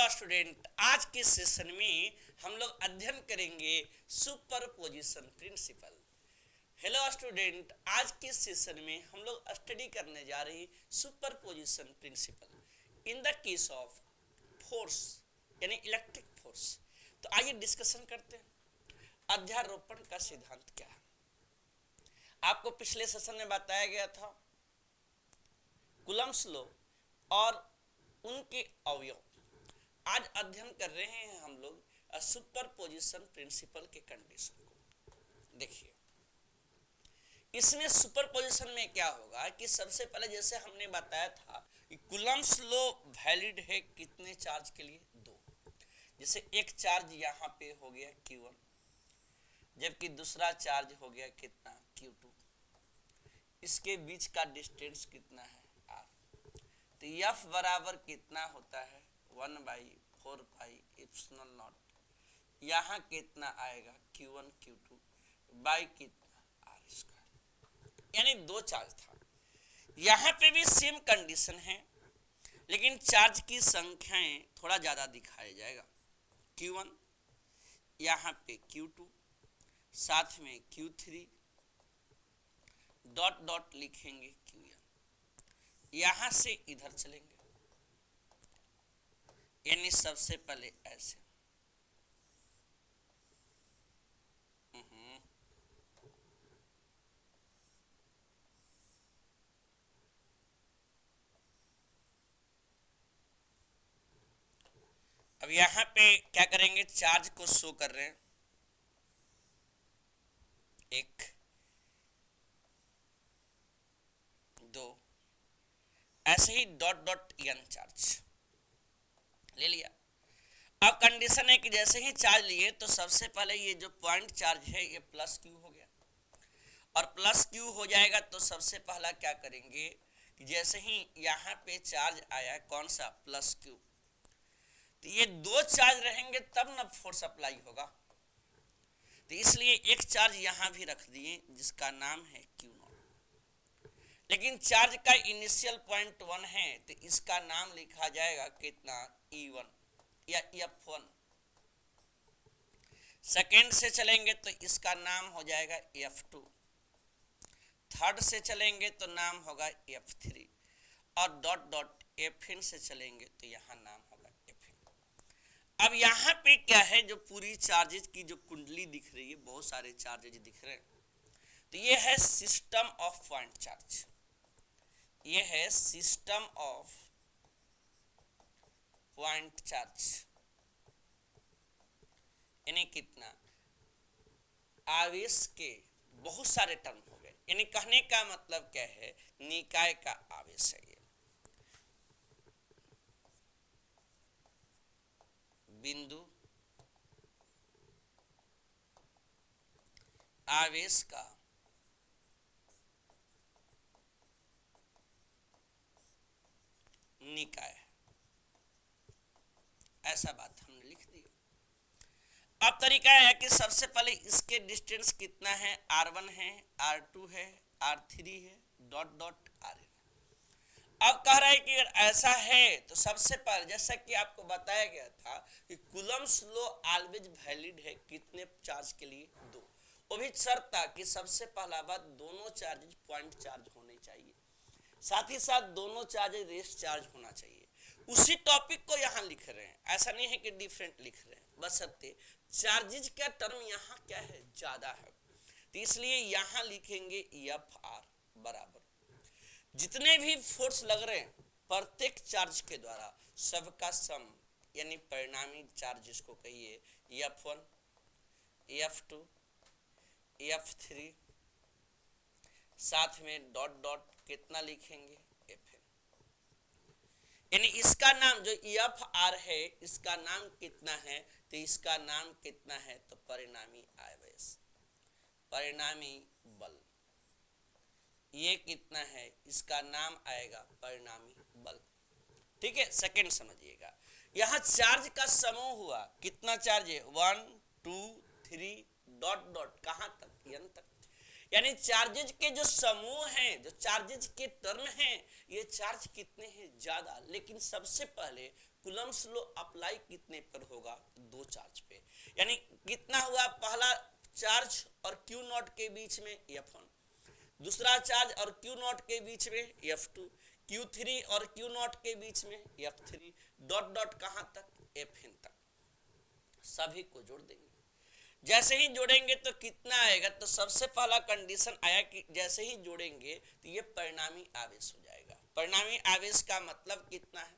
Student, आज के session में हम लोग अध्ययन करेंगे सुपरपोजिशन प्रिंसिपल। हेलो स्टूडेंट, आज के सेशन में हम लोग स्टडी करने जा रहे हैं superposition principle in the case of force यानी इलेक्ट्रिक फोर्स। तो आइए डिस्कशन करते हैं। अध्यारोपण का सिद्धांत क्या है? आपको पिछले सेशन में बताया गया था कूलम्ब्स लॉ और उनके अवयव। आज अध्ययन कर रहे हैं हम लोग सुपरपोजिशन प्रिंसिपल के कंडीशन को। देखिए, इसमें सुपरपोजिशन में क्या होगा कि सबसे पहले जैसे हमने बताया था कि कूलम्ब्स लॉ वैलिड है कितने चार्ज के लिए? दो। जैसे एक चार्ज यहाँ पे हो गया Q1, जबकि दूसरा चार्ज हो गया कितना? Q2। इसके बीच का डिस्टेंस कितना है? R। तो F बराबर कितना होता है? 1/4 पाई एप्सिलॉन नॉट। यहाँ कितना आएगा? Q1 Q2 बाई कितना? R square. यानी दो चार्ज था। यहाँ पे भी सेम कंडीशन है, लेकिन चार्ज की संख्याएं थोड़ा ज्यादा दिखाया जाएगा। Q1 यहाँ पे Q2 साथ में Q3 डॉट डॉट लिखेंगे Qn। यहां से इधर चलेंगे, यानी सबसे पहले ऐसे अब यहां पे क्या करेंगे? चार्ज को शो कर रहे हैं, एक दो, ऐसे ही डॉट डॉट n चार्ज ले लिया। अब कंडीशन है कि जैसे ही चार्ज लिए तो सबसे पहले ये जो पॉइंट चार्ज है ये प्लस क्यू हो गया, और प्लस क्यू हो जाएगा तो सबसे पहला क्या करेंगे कि जैसे ही यहाँ पे चार्ज आया, कौन सा? प्लस क्यू, तो ये दो चार्ज रहेंगे तब ना फोर्स अप्लाई होगा। तो इसलिए एक चार्ज यहाँ भी रख दिए जिसका नाम है Q0। लेकिन चार्ज का इनिशियल पॉइंट 1 है तो इसका नाम लिखा जाएगा कितना? E1 या F1। सेकेंड से चलेंगे तो इसका नाम हो जाएगा F2। थर्ड से चलेंगे तो नाम होगा F3, और डॉट डॉट Fn से चलेंगे तो यहाँ नाम होगा Fn। अब यहाँ पे क्या है, जो पूरी चार्जेज की जो कुंडली दिख रही है, बहुत सारे चार्जेज दिख रहे हैं, तो ये है सिस्टम ऑफ पॉइंट चार्ज। ये है सिस्टम ऑफ पॉइंट चार्ज, यानी कितना? आवेश के बहुत सारे टर्म हो गए। यानी कहने का मतलब क्या है? निकाय का आवेश है ये। बिंदु आवेश का निकाय, ऐसा बात हमने लिख दी। अब तरीका है कि सबसे पहले इसके डिस्टेंस कितना है? R1 है, R2 है, R3 है, डॉट डॉट Rn। अब कह रहा है कि अगर ऐसा है तो सबसे पहले जैसा कि आपको बताया गया था कि कूलम्ब्स लॉ ऑलवेज वैलिड है कितने चार्ज के लिए? दो। वो भी शर्त था कि सबसे पहला बात दोनों चार्जेज पॉइंट चार्ज होने चाहिए, साथ ही साथ दोनों चार्जेज रेस्ट चार्ज होना चाहिए। उसी टॉपिक को यहाँ लिख रहे हैं, ऐसा नहीं है कि डिफरेंट लिख रहे हैं, बशर्ते चार्जेज का टर्म यहाँ क्या है? ज्यादा है। तो इसलिए यहाँ लिखेंगे Fr बराबर जितने भी फोर्स लग रहे हैं प्रत्येक चार्ज के द्वारा सबका सम, यानी परिणामी चार्ज जिसको कहिए F1 F2 F3, साथ में डॉट डॉट कितना लिखेंगे? Fn। यानी इसका नाम जो Fr है इसका नाम कितना है? तो इसका नाम कितना है? तो परिणामी आवेश, परिणामी बल। ये कितना है? इसका नाम आएगा परिणामी बल। ठीक है, सेकंड समझिएगा। यहां चार्ज का समूह हुआ, कितना चार्ज है? 1 2 3 डॉट डॉट कहां तक? n तक। यानी चार्जेज के जो समूह हैं, जो चार्जेज के टर्म हैं, ये चार्ज कितने हैं? ज्यादा। लेकिन सबसे पहले कूलम्स लॉ अप्लाई कितने पर होगा? दो चार्ज पे। यानी कितना हुआ? पहला चार्ज और क्यू नॉट के बीच में F1, दूसरा चार्ज और क्यू नॉट के बीच में F2, Q3 और क्यू नॉट के बीच में F3, डॉट डॉट कहां तक? Fn तक। सभी को जोड़ देंगे। जैसे ही जोड़ेंगे तो कितना आएगा? तो सबसे पहला कंडीशन आया कि जैसे ही जोड़ेंगे तो ये परिणामी आवेश हो जाएगा। परिणामी आवेश का मतलब कितना है?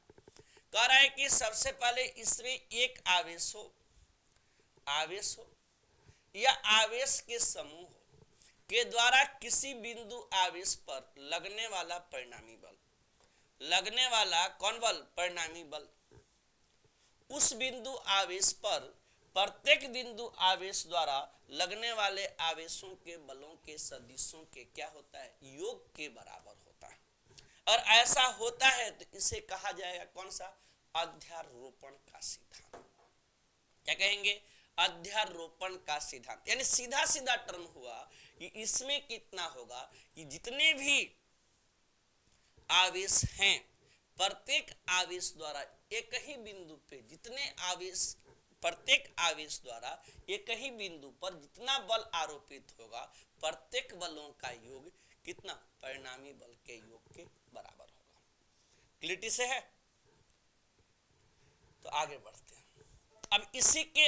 कह रहा है कि सबसे पहले इसमें एक आवेश हो या आवेश के समूह हो के द्वारा किसी बिंदु आवेश पर लगने वाला परिणामी बल, लगने वाला कौन बल? परिणामी बल। उस बिंदु आवेश पर प्रत्येक बिंदु आवेश द्वारा लगने वाले आवेशों के बलों के सदिशों के क्या होता है? योग के बराबर होता है। और ऐसा होता है तो इसे कहा जाएगा कौन सा? अध्यारोपण का सिद्धांत। क्या कहेंगे? अध्यारोपण का सिद्धांत। यानी सीधा सीधा टर्म हुआ कि इसमें कितना होगा कि जितने भी आवेश हैं प्रत्येक आवेश द्वारा एक ही बिंदु पे जितने आवेश, प्रत्येक आवेश द्वारा एक ही बिंदु पर जितना बल आरोपित होगा प्रत्येक बलों का योग कितना? परिणामी बल के योग के बराबर होगा। क्लियरिटी से है? तो आगे बढ़ते हैं। अब इसी के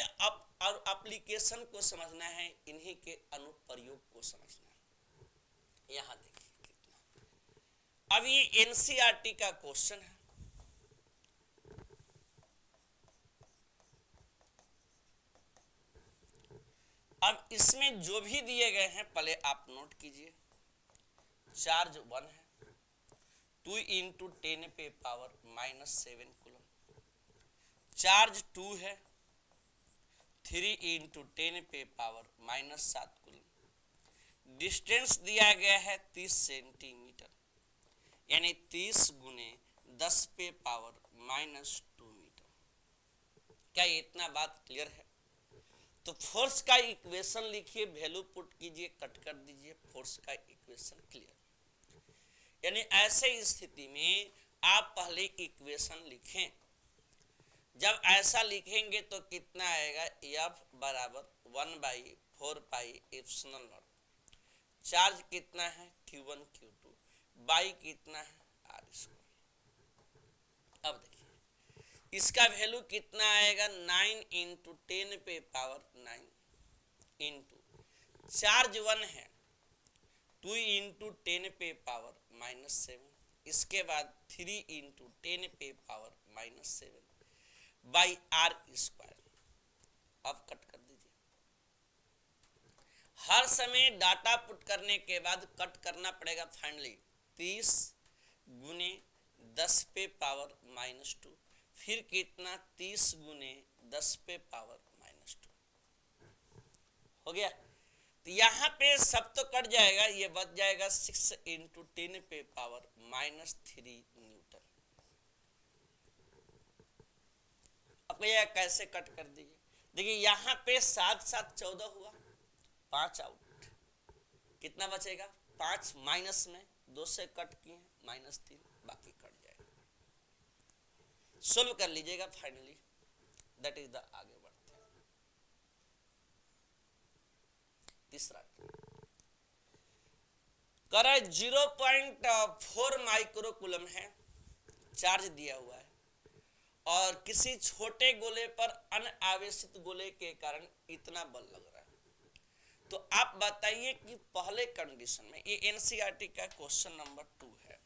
एप्लीकेशन को समझना है, इन्हीं के अनुप्रयोग को समझना है। यहां देखिए कितना, अब ये एनसीईआरटी का क्वेश्चन है। अब इसमें जो भी दिए गए हैं पहले आप नोट कीजिए। चार्ज 1 है, 2 इंटू 10 पे पावर -7 कूलम। चार्ज 2 है, 3 इंटू 10 पे पावर -7 कूलम। डिस्टेंस दिया गया है 30 सेंटीमीटर, यानी 30 गुने 10 पे पावर -2 मीटर। क्या इतना बात क्लियर है? तो फोर्स का इक्वेशन लिखिए, वैल्यू पुट कीजिए, कट कर दीजिए, फोर्स का इक्वेशन क्लियर। यानी ऐसे स्थिति में आप पहले इक्वेशन लिखें। जब ऐसा लिखेंगे तो कितना आएगा? F बराबर 1/4 पाई एप्सिलॉन नॉट। चार्ज कितना है? Q1 Q2 बाई कितना है? R²। अब देखिए इसका वैल्यू कितना आएगा? 9 इंटू 10 पे पावर 9 इंटू चार्ज 1 है 2 इंटू 10 पे पावर -7, इसके बाद 3 इंटू 10 पे पावर -7 बाई R²। अब कट कर दीजिए। हर समय डाटा पुट करने के बाद कट करना पड़ेगा फाइनली। 30 गुने 10 पे पावर -2, फिर कितना? 30 गुने 10 पे पावर -2 हो गया। तो यहाँ पे सब तो कट जाएगा, ये बच जाएगा 6 इंटू 10 पे पावर -3 न्यूटन। अब यह कैसे कट कर दीजिए? देखिए यहाँ पे 7 7 14 हुआ, 5 आउट, कितना बचेगा? 5 माइनस में 2 से कट किए -3, बाकी कट जाएगा। सोल्व कर लीजिएगा फाइनली, दैट इज द। आगे बढ़ते हैं। तीसरा करे 0.4 माइक्रो कूलम है, चार्ज दिया हुआ है और किसी छोटे गोले पर अनावेशित गोले के कारण इतना बल लग रहा है। तो आप बताइए कि पहले कंडीशन में, ये एनसीईआरटी का क्वेश्चन नंबर 2 है,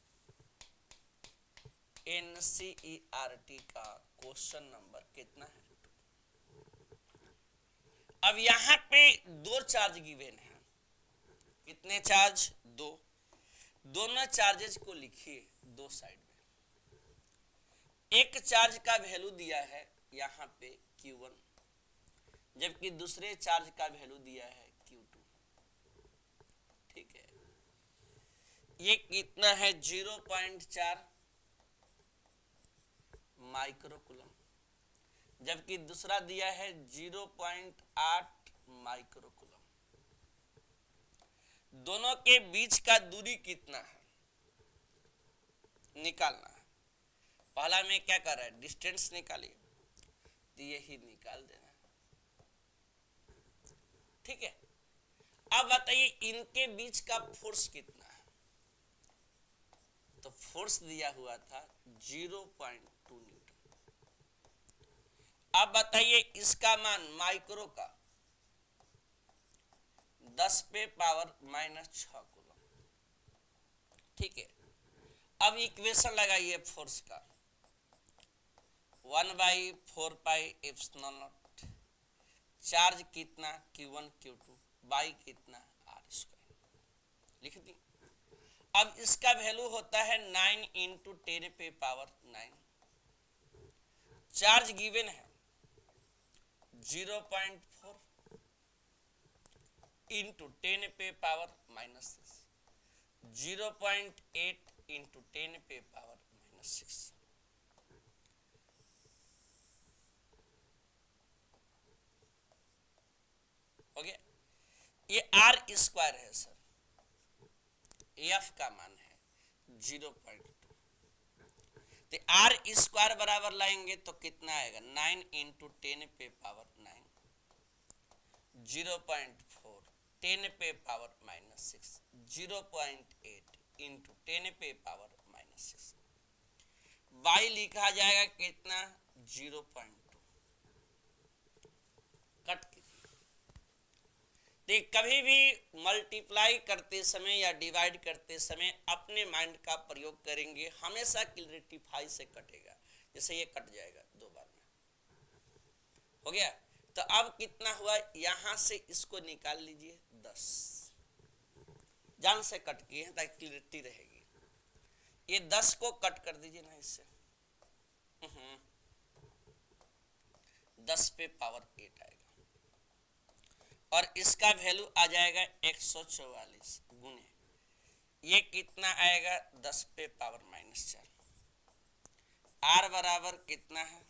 एनसीईआरटी का क्वेश्चन नंबर कितना है? 2। अब यहां पे 2 चार्ज गिवन है। कितने चार्ज? 2। दोनों चार्जेस को लिखिए 2 साइड में। एक चार्ज का वैल्यू दिया है यहाँ पे Q1, जबकि दूसरे चार्ज का वैल्यू दिया है Q2। ठीक है, ये कितना है? 0.4 माइक्रो कूलम, जबकि दूसरा दिया है 0.8 माइक्रो कूलम। दोनों के बीच का दूरी कितना है? निकालना है। पहला में क्या कर रहा है, डिस्टेंस निकालिए, तो यही निकाल देना, ठीक है। अब बताइए इनके बीच का फोर्स कितना है, तो फोर्स दिया हुआ था 0.2 न्यूटन। अब बताइए इसका मान माइक्रो का 10 पे पावर -6 कूलम, ठीक है। अब इक्वेशन लगाइए फोर्स का, 1/4πε0, चार्ज कितना Q1 Q2 बाई कितना r², लिख दी। अब इसका वैल्यू होता है 9 × 10⁻⁹, चार्ज गिवन है 0.4 × 10⁻⁻6, 0.8 × 10⁻⁻6, हो गया। ये r² है सर, F का मान है 0.2, तो r² बराबर लाएंगे तो कितना आएगा, 9 × 10⁻⁹, 0.4 10⁻⁻6, 0.8 × 10⁻⁻6, बाई लिखा जाएगा कितना 0.2, कट कीजिए। तो कभी भी मल्टीप्लाई करते समय या डिवाइड करते समय अपने माइंड का प्रयोग करेंगे, हमेशा क्लैरिफाई से कटेगा, जैसे ये कट जाएगा 2 बार में, हो गया। तो अब कितना हुआ, यहां से इसको निकाल लीजिए 10, जान से कट किए हैं ताकि क्लियरिटी रहेगी। ये 10 को कट कर दीजिए ना इससे, 10 पे पावर 8 आएगा, और इसका वैल्यू आ जाएगा 144 गुने, ये कितना आएगा 10 पे पावर -4, r बराबर कितना है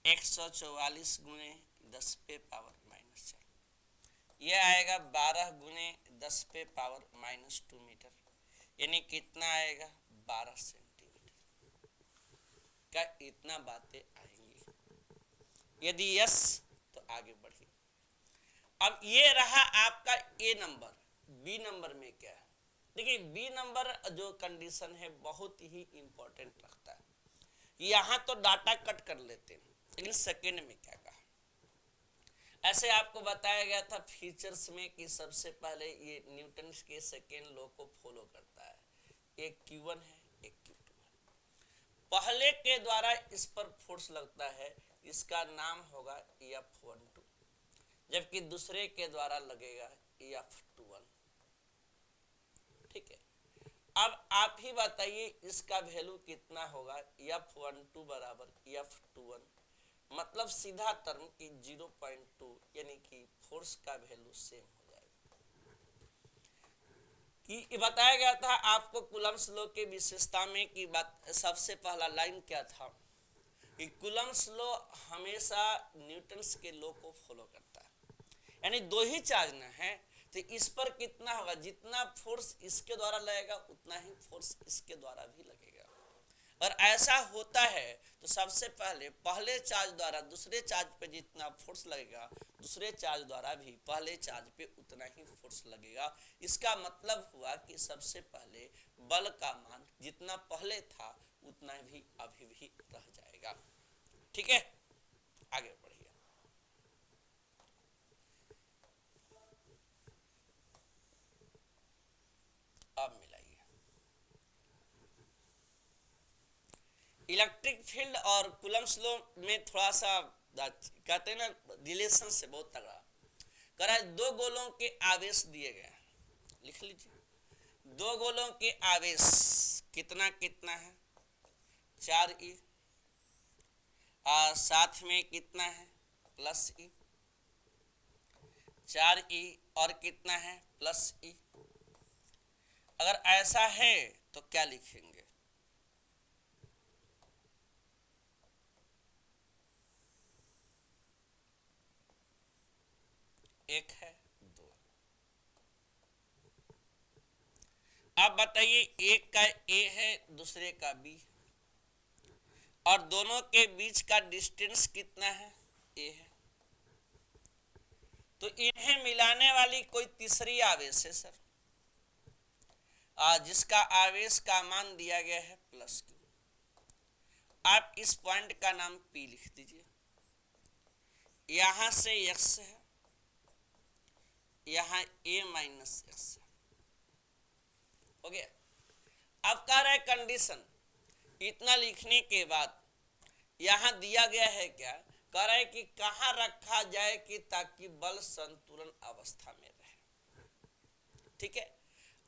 144 गुने 10 पे पावर -4, ये आएगा 12 गुने 10 पे पावर -2 मीटर, यानी कितना आएगा 12 सेंटीमीटर का, इतना बातें आएंगी। यदि यस तो आगे बढ़िए। अब ये रहा आपका ए नंबर। बी नंबर में क्या है, देखिए बी नंबर जो कंडीशन है बहुत ही इंपॉर्टेंट रखता है। यहां तो डाटा कट कर लेते हैं, लेकिन सेकेंड में क्या कहा, ऐसे आपको बताया गया था फीचर्स में कि सबसे पहले ये न्यूटन के सेकेंड लॉ को फॉलो करता है, एक Q1 है एक Q2 है। पहले के द्वारा इस पर फोर्स लगता है, इसका नाम होगा F12, जबकि दूसरे के द्वारा लगेगा F21, ठीक है। अब आप ही बताइए इसका वैल्यू कितना होगा, F12 बराबर F21, मतलब सीधा टर्म की 0.2, यानी कि फोर्स का वैल्यू सेम हो जाएगा। कि बताया गया था आपको कूलम्स लॉ के विशेषता में कि बात सबसे पहला लाइन क्या था कि कूलम्स लॉ हमेशा न्यूटन्स के लॉ को फॉलो करता है, यानी दो ही चार्ज न है तो इस पर कितना होगा, जितना फोर्स इसके द्वारा लगेगा उतना ही फोर्स इसके द्वारा भी लगेगा। और ऐसा होता है तो सबसे पहले चार्ज द्वारा दूसरे चार्ज पे जितना फोर्स लगेगा, दूसरे चार्ज द्वारा भी पहले चार्ज पे उतना ही फोर्स लगेगा। इसका मतलब हुआ कि सबसे पहले बल का मान जितना पहले था उतना भी अभी भी रह जाएगा, ठीक है। आगे बढ़िए। अब मिलाइए इलेक्ट्रिक फील्ड और कूलम्स लॉ में थोड़ा सा कहते हैं ना रिलेशन से बहुत तगड़ा करा है। दो गोलों के आवेश दिए गए, लिख लीजिए, दो गोलों के आवेश कितना कितना है 4e, और साथ में कितना है +e, 4e और कितना है +e। अगर ऐसा है तो क्या लिखेंगे, एक है 2। अब बताइए एक का A है दूसरे का B, और दोनों के बीच का डिस्टेंस कितना है, ए है। तो इन्हें मिलाने वाली कोई तीसरी आवेश है सर, जिसका आवेश का मान दिया गया है प्लस क्यू। आप इस पॉइंट का नाम पी लिख दीजिए। यहां से एक्स है, यहां ए माइनस एक्स है, हो गया। अब कह रहा है कंडीशन, इतना लिखने के बाद यहां दिया गया है क्या, कह रहा है कि कहां रखा जाए कि ताकि बल संतुलन अवस्था में रहे। ठीक है,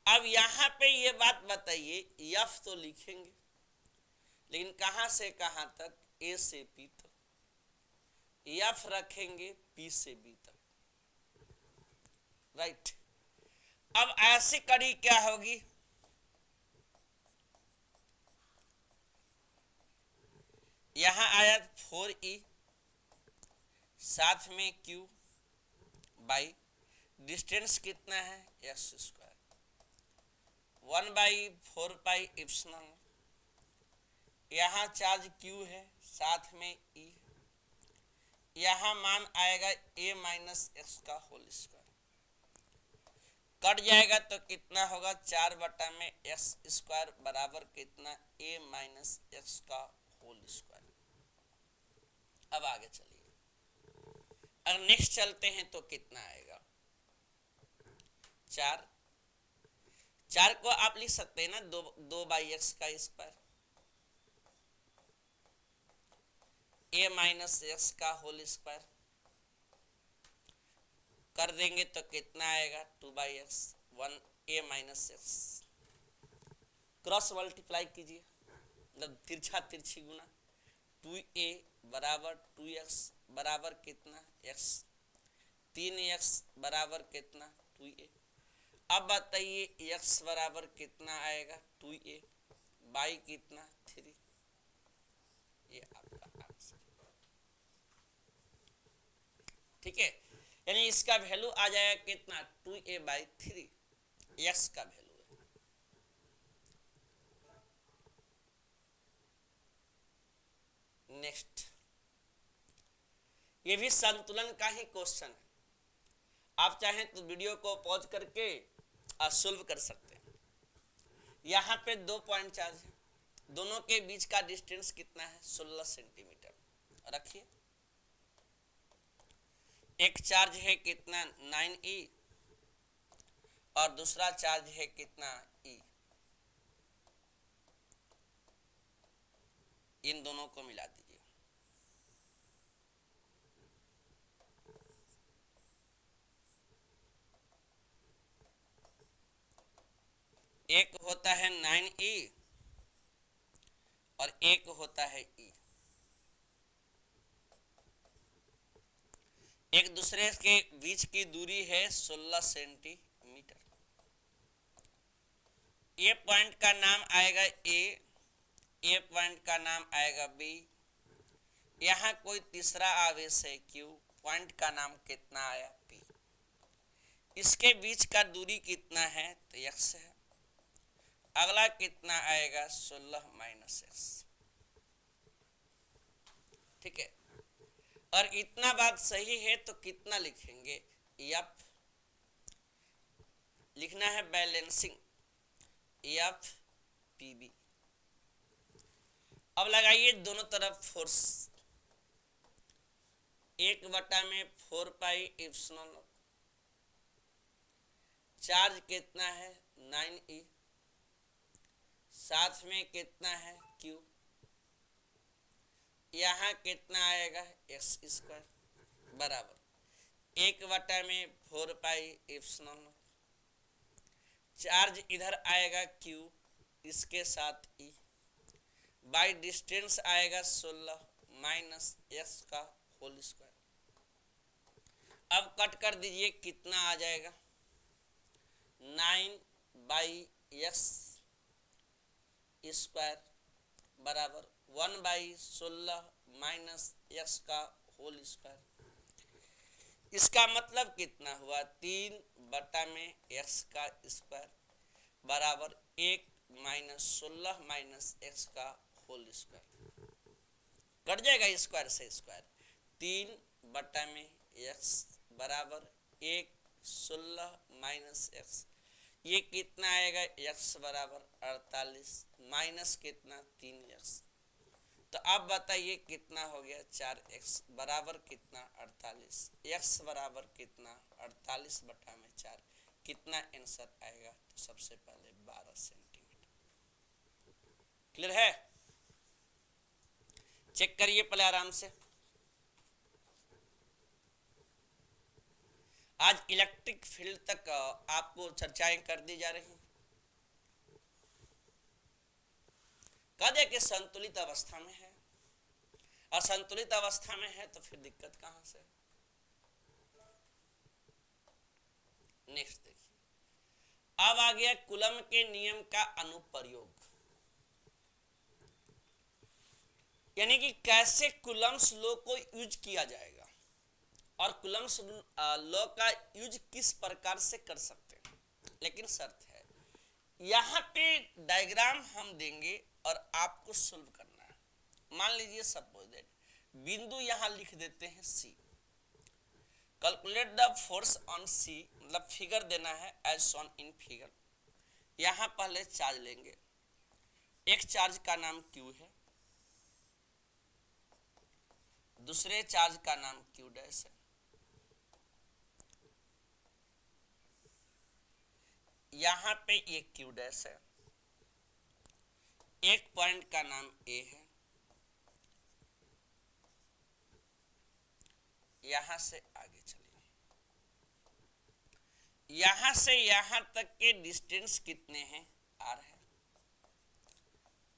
अब यहां पे ये बात बताइए, एफ तो लिखेंगे लेकिन कहां से कहां तक, ए से पी तक, एफ रखेंगे पी से बी तक, राइट। अब ऐसी कड़ी क्या होगी, यहां आया 4e साथ में q बाई डिस्टेंस कितना है एक्स स्क्वायर, 1/4 पाई इप्सिलॉन। यहां चार्ज q है साथ में e, यहां मान आएगा a माइनस एक्स का होल स्क्वायर, कट जाएगा तो कितना होगा 4/x² बराबर कितना, a माइनस एक्स का होल स्क्वायर। अब आगे चलिए, अगर नेक्स्ट चलते हैं तो कितना आएगा, 4 को आप लिख सकते हैं ना 2/x का स्क्वायर, a माइनस एक्स का होल स्क्वायर कर देंगे तो कितना आएगा 2/x 1 a minus x, cross multiply कीजिए, मतलब तिरछा तिरछी गुना, 2a बराबर 2x बराबर कितना x, 3x बराबर कितना 2a। अब बताइए x बराबर कितना आएगा 2a बाई कितना 3, ये आपका आंसर। ठीक है, यानी इसका वैल्यू आ जाएगा कितना 2a बाई 3, x का वैल्यू है। नेक्स्ट, ये भी संतुलन का ही क्वेश्चन है, आप चाहें तो वीडियो को पॉज करके सोल्व कर सकते हैं। यहाँ पे 2 पॉइंट चार्ज है, दोनों के बीच का डिस्टेंस कितना है 16 सेंटीमीटर। रखिए, एक चार्ज है कितना 9e और दूसरा चार्ज है कितना e, इन दोनों को मिला दीजिए। एक होता है 9e और एक होता है e, एक दूसरे के बीच की दूरी है 16 सेंटीमीटर। ए पॉइंट का नाम आएगा ए पॉइंट का नाम आएगा बी, यहाँ कोई तीसरा आवेश है Q, पॉइंट का नाम कितना आया P, इसके बीच का दूरी कितना है तो x है, अगला कितना आएगा 16 माइनस एक्स। ठीक है, और इतना बात सही है तो कितना लिखेंगे, एफ लिखना है बैलेंसिंग, एफ पी बी। अब लगाइए दोनों तरफ फोर्स, 1/4 पाई इप्सिलॉन, चार्ज कितना है 9e, साथ में कितना है Q, यहाँ कितना आएगा x² बराबर 1/4 पाई इप्सिलॉन, चार्ज इधर आएगा Q इसके साथ E बाई डिस्टेंस आएगा 16 माइनस x का होल स्क्वायर। अब कट कर दीजिए, कितना आ जाएगा 9/x स्क्वायर बराबर 1/16 माइनस x का होल स्क्वायर। इसका मतलब कितना हुआ 3/x का स्क्वायर बराबर 1 - 16 - x का होल स्क्वायर। कट जाएगा स्क्वायर से स्क्वायर, 3/x बराबर 1 16 माइनस एक्स, ये कितना आएगा x बराबर 48 माइनस कितना 3x। तो अब बताइए कितना हो गया 4x बराबर कितना 48, x बराबर कितना 48/4, कितना आंसर आएगा? तो सबसे पहले 12 सेंटीमीटर। क्लियर है? चेक करिए पहले आराम से। आज इलेक्ट्रिक फील्ड तक आपको चर्चाएं कर दी जा रही। कह दे कि संतुलित अवस्था में है, और संतुलित अवस्था में है तो फिर दिक्कत कहां से? नेक्स्ट देखिए, अब आ गया कूलम के नियम का अनुप्रयोग, यानी कि कैसे कूलम्स लॉ को यूज किया जाएगा और कूलम्स लॉ का यूज किस प्रकार से कर सकते हैं। लेकिन शर्त है, यहां पे डायग्राम हम देंगे और आपको सोल्व करना है। मान लीजिए सपोज दैट बिंदु यहां लिख देते हैं C, calculate the force on C, मतलब फिगर देना है एज शोन इन फिगर। यहां पहले चार्ज लेंगे, एक चार्ज का नाम Q है, दूसरे चार्ज का नाम Q डैश है, यहां पे ये Q डैश है, एक पॉइंट का नाम A है, यहां से आगे चलिए, यहां से यहां तक के डिस्टेंस कितने हैं? R है,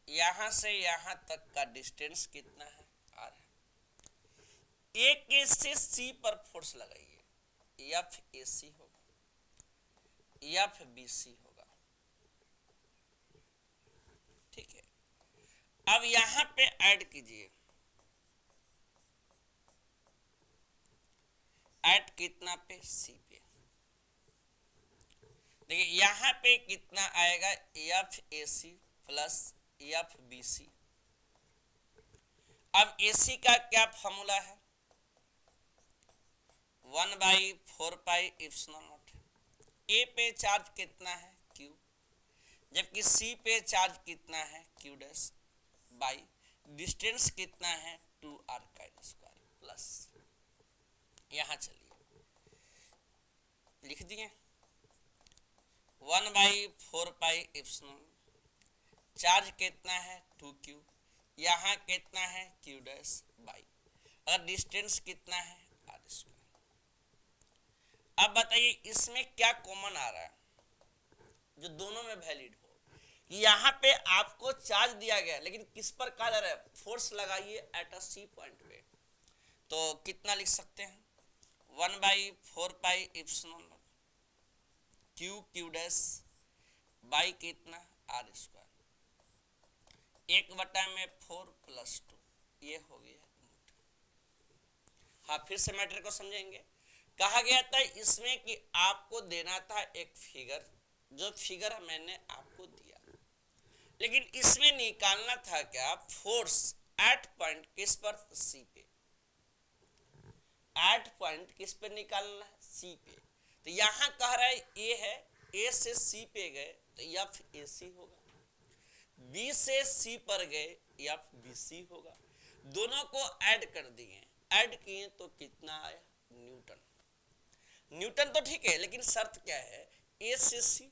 यहां से यहां तक का डिस्टेंस कितना है? R है। A के से C पर फोर्स लगाइए, FAC होगा, FBC होगा। ठीक है, अब यहां पे ऐड कीजिए, ऐड कितना पे? C पे। देखिए यहां पे कितना आएगा? FAC plus FBC। अब AC का क्या फॉर्मूला है? 1/4πε0। A पे चार्ज कितना है? Q, जबकि C पे चार्ज कितना है? Q डैश, बाई डिस्टेंस कितना है? 2r का स्क्वायर प्लस, यहां चलिए लिख दिए 1/4πε, चार्ज कितना है? 2q, यहां कितना है? Q डैश, बाई, और डिस्टेंस कितना है? r square. अब बताइए इसमें क्या कॉमन आ रहा है जो दोनों में वैलिड हो? यहां पे आपको चार्ज दिया गया, लेकिन किस पर कहा जा रहा है? फोर्स लगाइए एट अ C पॉइंट पे। तो कितना लिख सकते हैं? 1/4πε Q डैश बाई कितना? R स्क्वायर, 1/4 प्लस 2, ये हो गया। हाँ, फिर से मैटर को समझेंगे। कहा गया था इसमें कि आपको देना था एक फिगर, जो फिगर मैंने आपको दिया, लेकिन इसमें निकालना था क्या? फोर्स एट पॉइंट किस पर? C पे। एट पॉइंट किस पे निकालना है? C पे। तो यहां कह रहा है A है, A से C पे गए तो FAC होगा, B से C पर गए FBC होगा। दोनों को ऐड कर दिए, ऐड किए तो कितना आया? न्यूटन। न्यूटन तो ठीक है, लेकिन शर्त क्या है? A से C,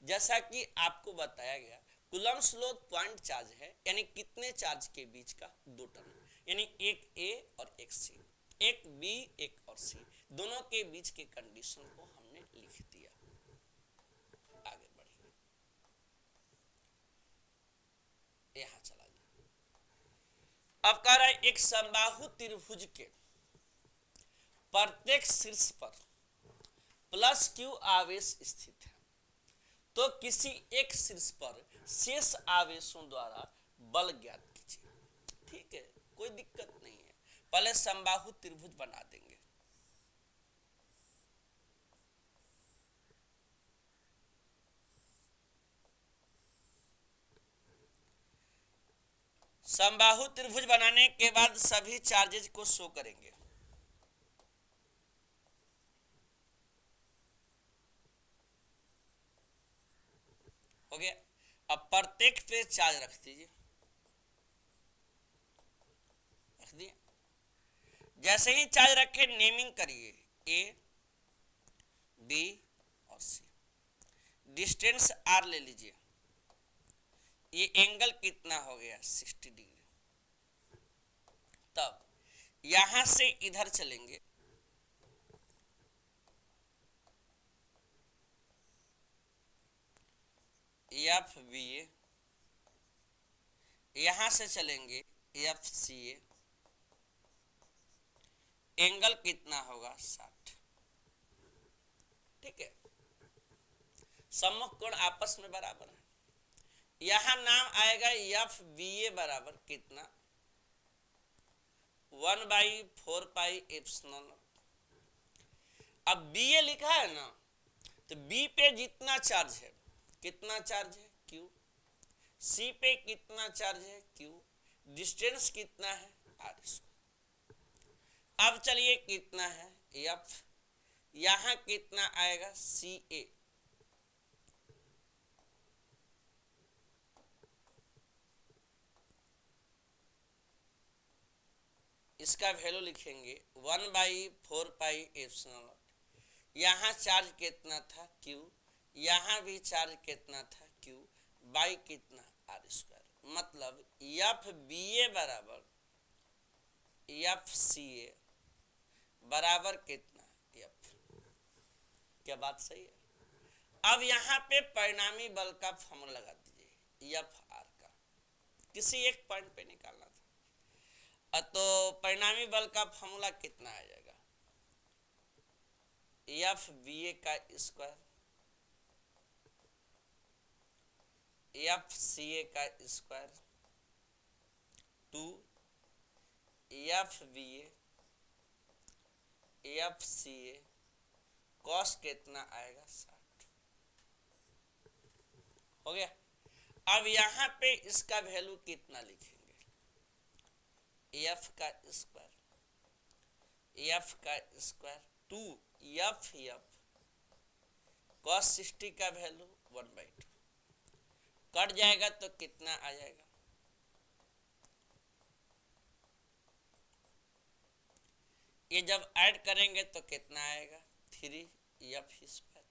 जैसा कि आपको बताया गया कूलम्स लॉ पॉइंट चार्ज है, यानी कितने चार्ज के बीच का? 2 टर्म, यानी एक A और एक C, एक B एक और C, दोनों के बीच के कंडीशन को हमने लिख दिया। आगे बढ़िए, यहां चला जाए। अब कह रहा है एक समबाहु त्रिभुज के प्रत्येक शीर्ष पर प्लस Q आवेश स्थित है, तो किसी एक शीर्ष पर शेष आवेशों द्वारा बल ज्ञात कीजिए। ठीक है, कोई दिक्कत नहीं है, पहले समबाहु त्रिभुज बना देंगे। समबाहु त्रिभुज बनाने के बाद सभी चार्जेज को शो करेंगे। हो गया। अब प्रत्येक पे चार्ज रख दीजिए, रख दिए। जैसे ही चार्ज रखे नेमिंग करिए ए बी और सी। डिस्टेंस आर ले लीजिए। ये एंगल कितना हो गया 60 डिग्री। तब यहां से इधर चलेंगे, एफ बी ए, यहां से चलेंगे एफ सी ए, एंगल कितना होगा 60। ठीक है, सम्मुख कोण आपस में बराबर है। यहां नाम आएगा एफ बी ए बराबर कितना 1/4 पाई एप्सिलॉन। अब बी ए लिखा है ना, तो बी पे जितना चार्ज है, कितना चार्ज है क्यू, सी पे कितना चार्ज है क्यू, डिस्टेंस कितना है आर स्क्वायर। अब चलिए कितना है एफ, यहां कितना आएगा सी ए, इसका वैल्यू लिखेंगे 1/4 पाई एप्सिलॉन। यहाँ चार्ज कितना था क्यू, यहाँ भी चार्ज कितना था क्यू, बाई कितना आर स्क्वायर। मतलब एफ बी ए बराबर एफ सी ए बराबर कितना एफ। क्या बात सही है? अब यहाँ पे परिणामी बल का फॉर्मूला लगा दीजिए एफ आर का, किसी एक पॉइंट पे निकालना था। तो परिणामी बल का फॉर्मूला कितना आ जाएगा एफ बी ए का स्क्वायर एफ सी ए का square two F B F C A cos कितना आएगा 60। हो गया। अब यहां पे इसका वैल्यू कितना लिखेंगे एफ का स्क्वायर, एफ का square two F F cos 60 का वैल्यू 1/2 कट जाएगा तो कितना आ जाएगा ये जब ऐड करेंगे तो कितना आएगा 3 एफ स्क्वायर।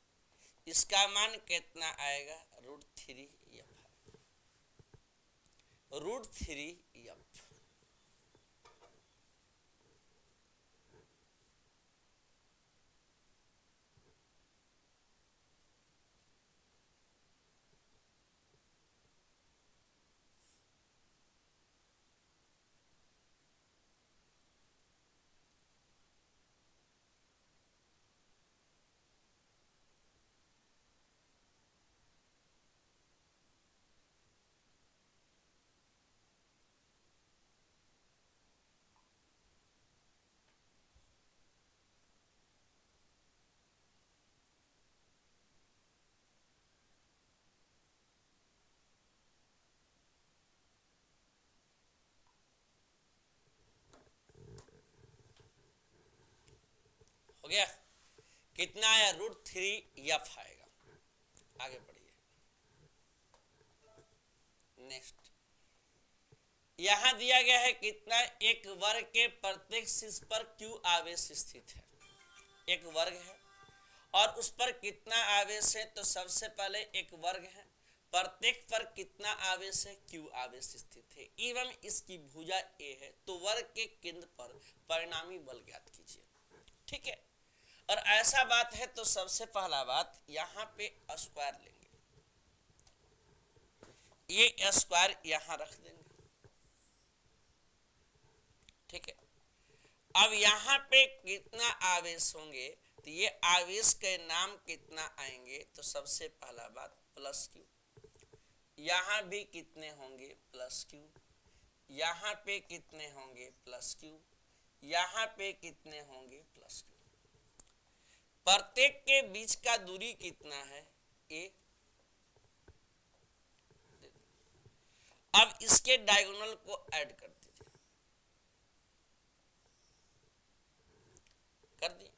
इसका मान कितना आएगा √3 एफ, √3 एफ। हो गया। कितना आया √3 एफ आएगा। आगे बढ़िए नेक्स्ट। यहां दिया गया है कितना एक वर्ग के प्रत्येक शीर्ष पर क्यू आवेश स्थित है। एक वर्ग है और उस पर कितना आवेश है, तो सबसे पहले एक वर्ग है, प्रत्येक पर कितना आवेश है क्यू आवेश स्थित है एवं इसकी भुजा ए है। तो वर्ग के केंद्र पर परिणामी बल ज्ञात कीजिए। ठीक है, और ऐसा बात है तो सबसे पहला बात यहां पे स्क्वायर लेंगे, ये स्क्वायर यहां रख देंगे। ठीक है, अब यहां पे कितना आवेश होंगे, तो ये आवेश के नाम कितना आएंगे, तो सबसे पहला बात प्लस क्यू, यहां भी कितने होंगे प्लस क्यू, यहां पे कितने होंगे प्लस क्यू, यहां पे कितने होंगे प्लस क्यू। प्रत्येक के बीच का दूरी कितना है ए। अब इसके डायगोनल को ऐड कर दीजिए, कर दिए।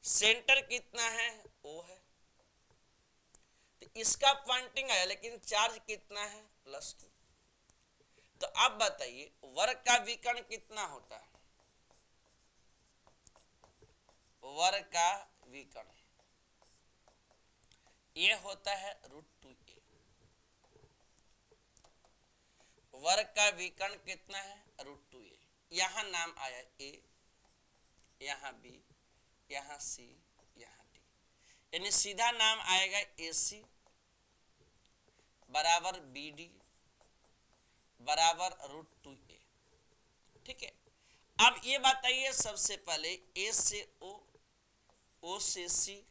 सेंटर कितना है, O है, तो इसका पॉइंटिंग आया, लेकिन चार्ज कितना है, +2। तो अब बताइए वर्ग का विकर्ण कितना होता है, वर्ग का विकर्ण ये होता है √2a। वर्ग का विकर्ण कितना है, √2a। यहां नाम आया a, यहां b, यहां c, यहां d, यानी सीधा नाम आएगा AC बराबर BD बराबर √2a। ठीक है, अब ये बताइए सबसे पहले A से O, O से C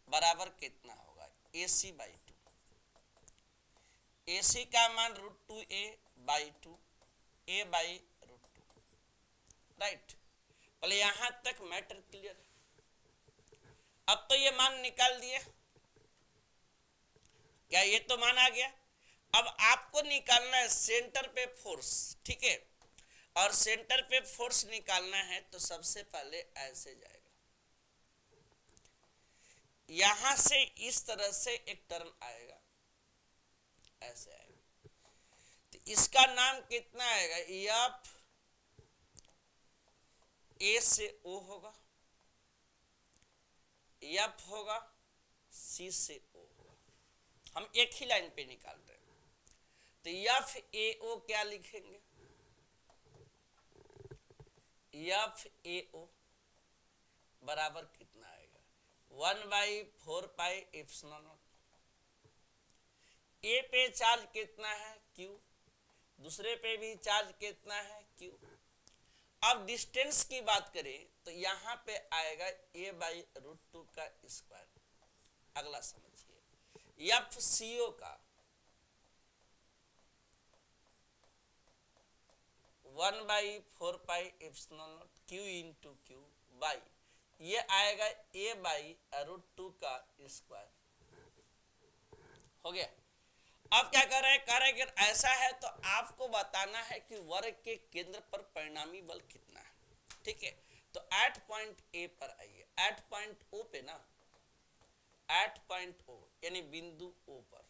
बराबर कितना होगा, AC/2। AC का मान √2a/2, a/√2, राइट। पहले यहां तक मैटर क्लियर है। अब तो ये मान निकाल दिए, क्या ये तो मान आ गया। अब आपको निकालना है सेंटर पे फोर्स, ठीक है, और सेंटर पे फोर्स निकालना है तो सबसे पहले ऐसे जाएगा, यहां से इस तरह से एक टर्न आएगा, ऐसे आएगा, तो इसका नाम कितना आएगा, F A से O होगा, F होगा C से O होगा। हम एक ही लाइन पे निकाल रहे हैं, तो FAO क्या लिखेंगे, FAO बराबर कितना आएगा, 1/4πε0। ए पे चार्ज कितना है, Q, दूसरे पे भी चार्ज कितना है, Q। अब डिस्टेंस की बात करें तो यहां पे आएगा a/√2 का स्क्वायर। अगला समझिए, FCO का 1/4πε0 Q इंटू Q बाई, ये आएगा a/√2 का स्क्वायर। हो गया। अब क्या कर रहे हैं, कह रहे हैं कि ऐसा है तो आपको बताना है कि वर्ग के केंद्र पर परिणामी बल कितना है। ठीक है, तो एट पॉइंट ए पर आइए, एट पॉइंट ओ पे ना, एट पॉइंट ओ यानी बिंदु ओ पर,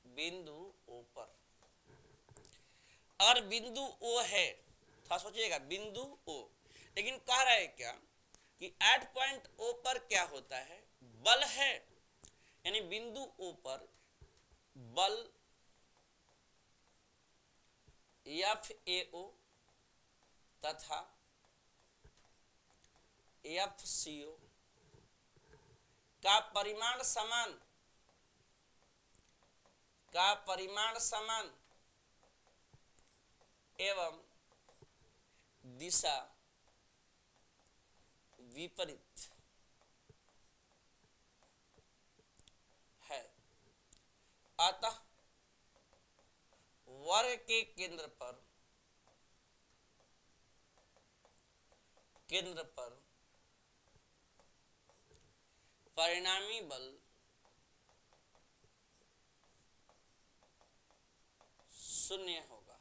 बिंदु ओ पर, और बिंदु ओ है, थोड़ा सोचिएगा, बिंदु ओ, लेकिन कह रहा है क्या कि एट पॉइंट ओ पर क्या होता है, बल है, यानी बिंदु ओ पर बल FAO तथा FCO का परिमाण समान, का परिमाण समान एवं दिशा विपरीत है। अतः वर्ग के केंद्र पर, केंद्र पर परिणामी बल शून्य होगा।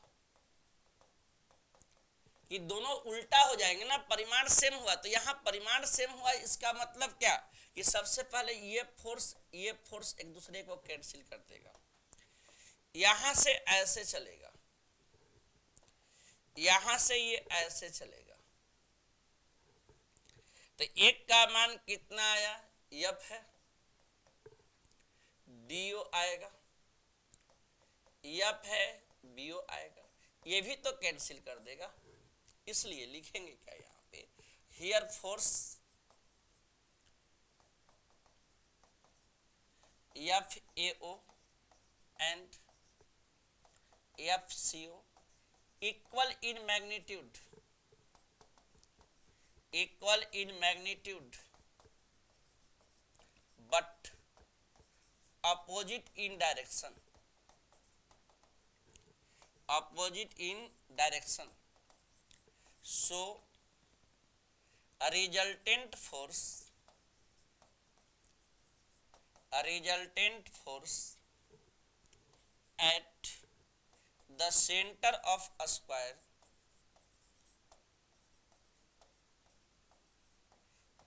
कि दोनों उल्टा हो जाएंगे ना, परिमाण सेम हुआ तो यहां परिमाण सेम हुआ, इसका मतलब क्या कि सबसे पहले ये फोर्स एक दूसरे को कैंसिल कर देगा, यहां से ऐसे चलेगा, यहां से ये ऐसे चलेगा, तो एक का मान कितना आया, F है, DO आएगा, F है, BO आएगा, ये भी तो कैंसिल कर देगा, इसलिए लिखेंगे क्या यहां पे, here force FAO and FCO equal in magnitude, equal in magnitude but opposite in direction, opposite in direction, so a resultant force at the center of a square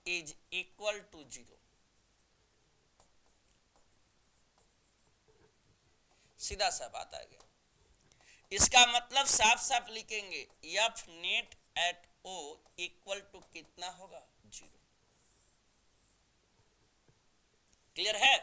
is equal to 0। सीधा सा बात आ गया। इसका मतलब साफ साफ लिखेंगे F net at O equal to कितना होगा 0। क्लियर है।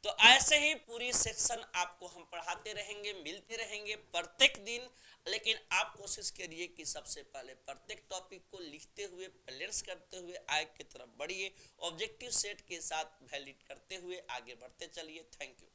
तो ऐसे ही पूरी सेक्शन आपको हम पढ़ाते रहेंगे, मिलते रहेंगे प्रत्येक दिन। लेकिन आप कोशिश करिए कि सबसे पहले प्रत्येक टॉपिक को लिखते हुए बैलेंस करते हुए आगे की तरफ बढ़िए, ऑब्जेक्टिव सेट के साथ वैलिड करते हुए आगे बढ़ते चलिए। Thank you.